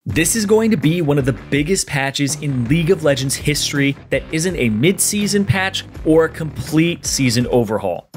This is going to be one of the biggest patches in League of Legends history that isn't a mid-season patch or a complete season overhaul.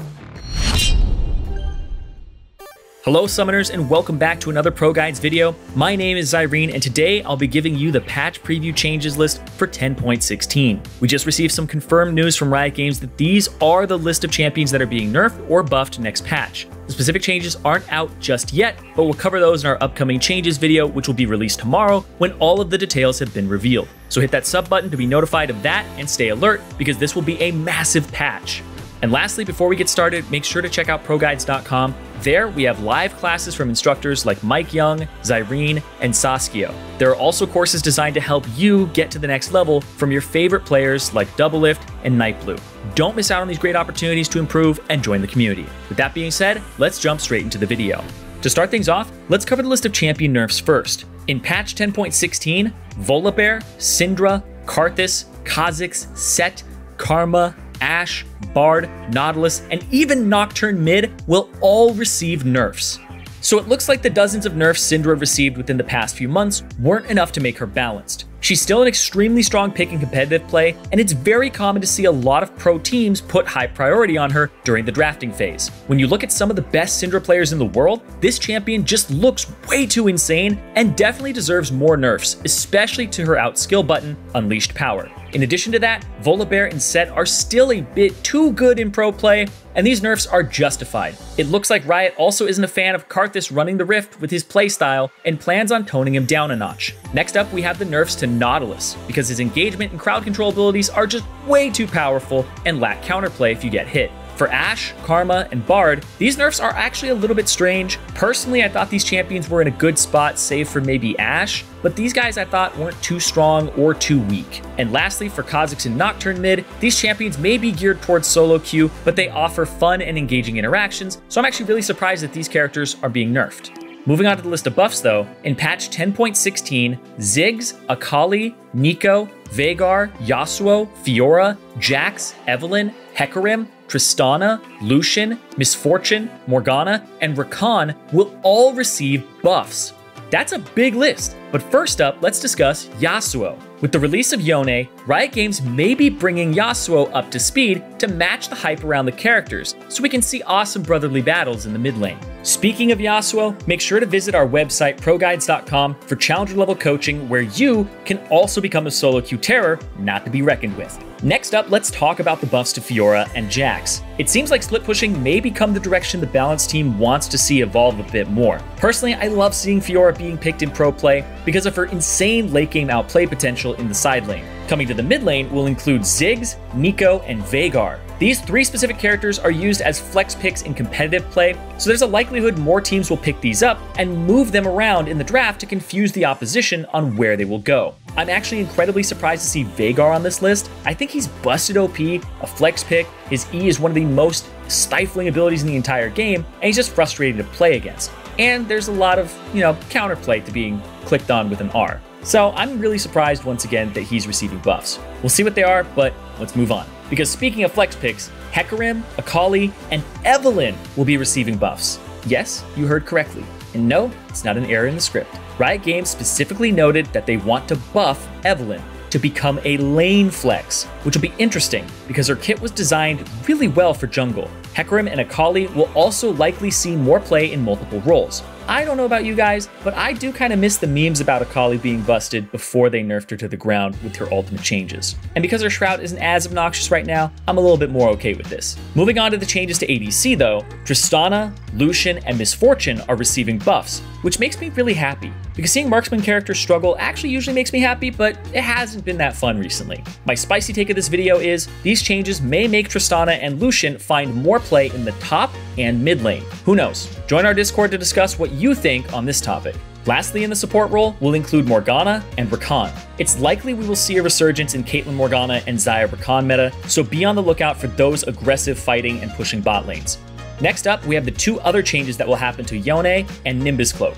Hello Summoners and welcome back to another ProGuides video. My name is Zyrene and today I'll be giving you the patch preview changes list for 10.16. We just received some confirmed news from Riot Games that these are the list of champions that are being nerfed or buffed next patch. The specific changes aren't out just yet, but we'll cover those in our upcoming changes video, which will be released tomorrow when all of the details have been revealed. So hit that sub button to be notified of that and stay alert because this will be a massive patch. And lastly, before we get started, make sure to check out ProGuides.com. There, we have live classes from instructors like Mike Young, Zyrene, and Saskio. There are also courses designed to help you get to the next level from your favorite players like Doublelift and Nightblue. Don't miss out on these great opportunities to improve and join the community. With that being said, let's jump straight into the video. To start things off, let's cover the list of champion nerfs first. In patch 10.16, Volibear, Syndra, Karthus, Kha'Zix, Set, Karma, Ashe, Bard, Nautilus, and even Nocturne Mid will all receive nerfs. So it looks like the dozens of nerfs Syndra received within the past few months weren't enough to make her balanced. She's still an extremely strong pick in competitive play, and it's very common to see a lot of pro teams put high priority on her during the drafting phase. When you look at some of the best Syndra players in the world, this champion just looks way too insane and definitely deserves more nerfs, especially to her outskill button, Unleashed Power. In addition to that, Volibear and Set are still a bit too good in pro play, and these nerfs are justified. It looks like Riot also isn't a fan of Karthus running the Rift with his playstyle and plans on toning him down a notch. Next up, we have the nerfs to Nautilus, because his engagement and crowd control abilities are just way too powerful and lack counterplay if you get hit. For Ashe, Karma, and Bard, these nerfs are actually a little bit strange. Personally, I thought these champions were in a good spot, save for maybe Ashe, but these guys I thought weren't too strong or too weak. And lastly, for Kha'Zix and Nocturne Mid, these champions may be geared towards solo queue, but they offer fun and engaging interactions, so I'm actually really surprised that these characters are being nerfed. Moving on to the list of buffs though, in patch 10.16, Ziggs, Akali, Neeko, Veigar, Yasuo, Fiora, Jax, Evelynn, Hecarim, Tristana, Lucian, Misfortune, Morgana, and Rakan will all receive buffs. That's a big list, but first up, let's discuss Yasuo. With the release of Yone, Riot Games may be bringing Yasuo up to speed to match the hype around the characters, so we can see awesome brotherly battles in the mid lane. Speaking of Yasuo, make sure to visit our website ProGuides.com for challenger level coaching where you can also become a solo queue terror not to be reckoned with. Next up, let's talk about the buffs to Fiora and Jax. It seems like split pushing may become the direction the balanced team wants to see evolve a bit more. Personally, I love seeing Fiora being picked in pro play because of her insane late game outplay potential in the side lane. Coming to the mid lane will include Ziggs, Neeko, and Veigar. These three specific characters are used as flex picks in competitive play, so there's a likelihood more teams will pick these up and move them around in the draft to confuse the opposition on where they will go. I'm actually incredibly surprised to see Veigar on this list. I think he's busted OP, a flex pick, his E is one of the most stifling abilities in the entire game, and he's just frustrating to play against. And there's a lot of, counterplay to being clicked on with an R. So I'm really surprised once again that he's receiving buffs. We'll see what they are, but let's move on. Because speaking of flex picks, Hecarim, Akali, and Evelynn will be receiving buffs. Yes, you heard correctly. And no, it's not an error in the script. Riot Games specifically noted that they want to buff Evelynn to become a lane flex, which will be interesting because her kit was designed really well for jungle. Hecarim and Akali will also likely see more play in multiple roles. I don't know about you guys, but I do kind of miss the memes about Akali being busted before they nerfed her to the ground with her ultimate changes. And because her Shroud isn't as obnoxious right now, I'm a little bit more okay with this. Moving on to the changes to ADC though, Tristana, Lucian, and Misfortune are receiving buffs, which makes me really happy. Because seeing marksman characters struggle actually usually makes me happy, but it hasn't been that fun recently. My spicy take of this video is, these changes may make Tristana and Lucian find more play in the top and mid lane. Who knows? Join our Discord to discuss what you think on this topic. Lastly, in the support role, we'll include Morgana and Rakan. It's likely we will see a resurgence in Caitlyn Morgana and Xayah Rakan meta, so be on the lookout for those aggressive fighting and pushing bot lanes. Next up, we have the two other changes that will happen to Yone and Nimbus Cloak.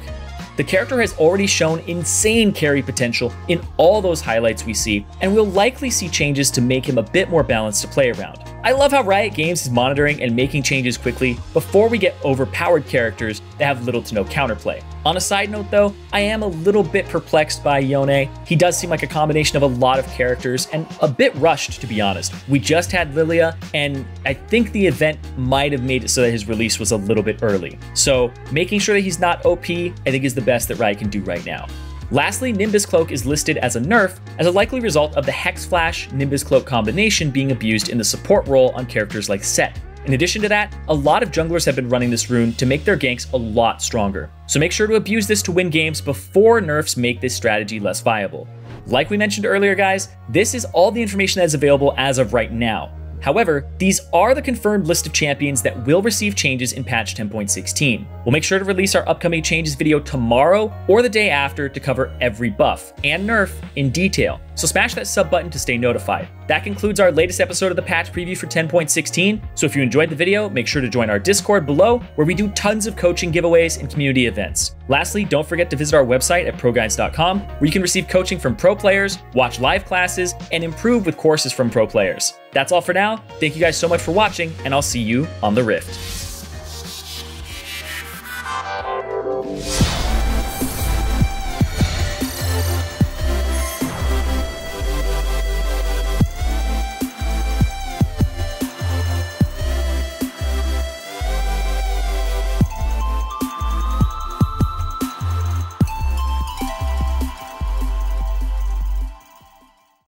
The character has already shown insane carry potential in all those highlights we see, and we'll likely see changes to make him a bit more balanced to play around. I love how Riot Games is monitoring and making changes quickly before we get overpowered characters that have little to no counterplay. On a side note though, I am a little bit perplexed by Yone. He does seem like a combination of a lot of characters and a bit rushed, to be honest. We just had Lilia, and I think the event might have made it so that his release was a little bit early. So making sure that he's not OP, I think is the best that Riot can do right now. Lastly, Nimbus Cloak is listed as a nerf as a likely result of the Hex Flash Nimbus Cloak combination being abused in the support role on characters like Set. In addition to that, a lot of junglers have been running this rune to make their ganks a lot stronger. So make sure to abuse this to win games before nerfs make this strategy less viable. Like we mentioned earlier, guys, this is all the information that is available as of right now. However, these are the confirmed list of champions that will receive changes in patch 10.16. We'll make sure to release our upcoming changes video tomorrow or the day after to cover every buff and nerf in detail. So smash that sub button to stay notified. That concludes our latest episode of the patch preview for 10.16. So if you enjoyed the video, make sure to join our Discord below, where we do tons of coaching giveaways and community events. Lastly, don't forget to visit our website at ProGuides.com, where you can receive coaching from pro players, watch live classes, and improve with courses from pro players. That's all for now. Thank you guys so much for watching, and I'll see you on the Rift.